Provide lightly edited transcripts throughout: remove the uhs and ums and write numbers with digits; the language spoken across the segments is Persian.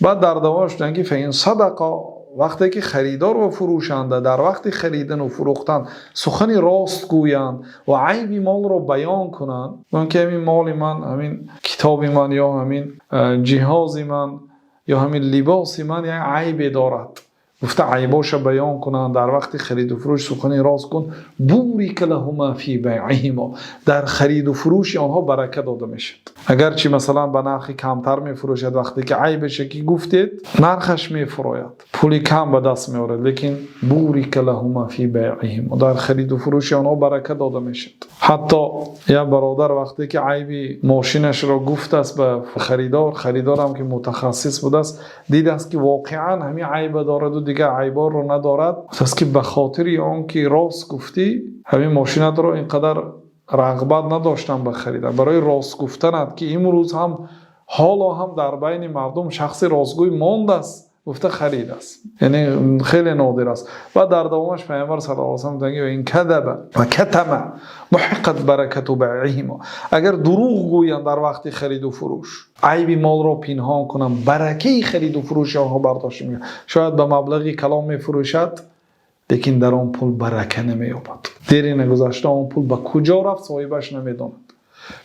بعد در دوامش میگه فین صدقا، وقتی که خریدار و فروشنده در وقت خریدن و فروختن سخن راست گویند و عیب مال رو بیان کنند، که همین مال من، همین کتاب من، یا همین جهاز من، یا همین لباس من یک عیب دارد، گفته عیباش بیان کنند، در وقت خرید و فروش سخن راست کن، بورک لهما فی بیعهما، در خرید و فروش آنها برکت داده میشد. اگرچه مثلا به نرخ کمتر میفروشد، وقتی که عیبش که گفتید نرخش میفروید، پولی کم به دست میارد، لیکن بورک لهما فی بیعهما، در خرید و فروش آنها برکت داده میشد. حتی یا برادر وقتی که عیب ماشینش را گفت است به خریدار هم که متخصص بوده است، دید است که واقعا همین عیب دارد و دیگه عیبا رو ندارد، است که به خاطر آن که راست گفتی همین ماشینت رو اینقدر رغبت نداشتم به خریدن، برای راست گفتنت که امروز هم حالا هم در بین مردم شخص راستگوی ماند است، گفته خرید است، یعنی خیلی نادر است. و در دوامش پیامبر صلی الله علیه و سلم میگه این کذب و کتم محقت برکت بیعهما، اگر دروغ گویند در وقت خرید و فروش، عیب مال را پنهان کنند، برکه خرید و فروش آنها برداشت میگه. شاید به مبلغی کلام میفروشد، لیکن در آن پول برکه نمییابد، دیری نگذشته آن پول به کجا رفت صاحبش نمیداند.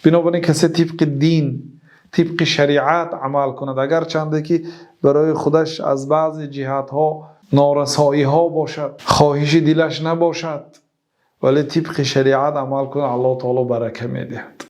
بنابراین کسی طبق دین، طبق شریعت عمل کند، اگر چنده که برای خودش از بعض جهت ها نارسایی ها باشد، خواهش دلش نباشد، ولی طبق شریعت عمل کند، الله تعالی برکه میدهد.